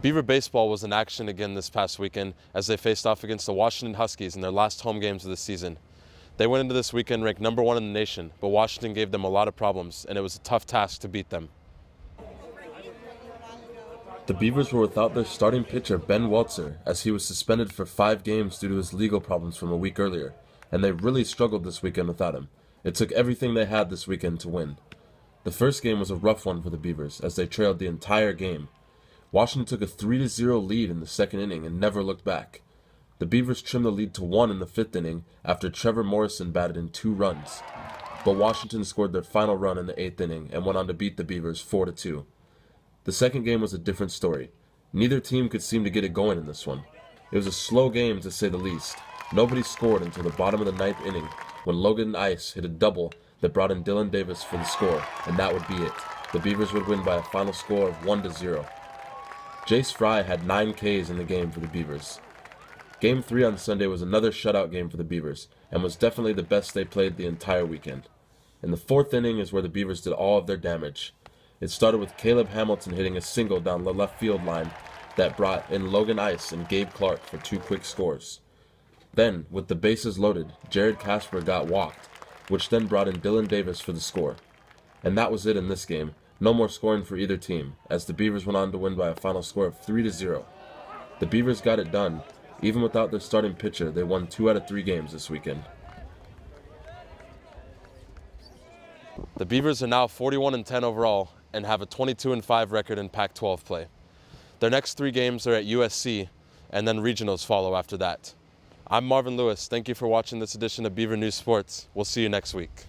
Beaver baseball was in action again this past weekend as they faced off against the Washington Huskies in their last home games of the season. They went into this weekend ranked #1 in the nation, but Washington gave them a lot of problems, and it was a tough task to beat them. The Beavers were without their starting pitcher, Ben Weltzer, as he was suspended for 5 games due to his legal problems from a week earlier, and they really struggled this weekend without him. It took everything they had this weekend to win. The first game was a rough one for the Beavers, as they trailed the entire game. Washington took a 3-0 lead in the second inning and never looked back. The Beavers trimmed the lead to 1 in the 5th inning after Trevor Morrison batted in 2 runs. But Washington scored their final run in the 8th inning and went on to beat the Beavers 4-2. The second game was a different story. Neither team could seem to get it going in this one. It was a slow game to say the least. Nobody scored until the bottom of the 9th inning when Logan Ice hit a double that brought in Dylan Davis for the score, and that would be it. The Beavers would win by a final score of 1-0. Jace Fry had 9 Ks in the game for the Beavers. Game 3 on Sunday was another shutout game for the Beavers, and was definitely the best they played the entire weekend. In the 4th inning is where the Beavers did all of their damage. It started with Caleb Hamilton hitting a single down the left field line that brought in Logan Ice and Gabe Clark for 2 quick scores. Then, with the bases loaded, Jared Casper got walked, which then brought in Dylan Davis for the score. And that was it in this game. No more scoring for either team, as the Beavers went on to win by a final score of 3-0. The Beavers got it done. Even without their starting pitcher, they won 2 out of 3 games this weekend. The Beavers are now 41-10 overall and have a 22-5 record in Pac-12 play. Their next 3 games are at USC, and then regionals follow after that. I'm Marvin Lewis. Thank you for watching this edition of Beaver News Sports. We'll see you next week.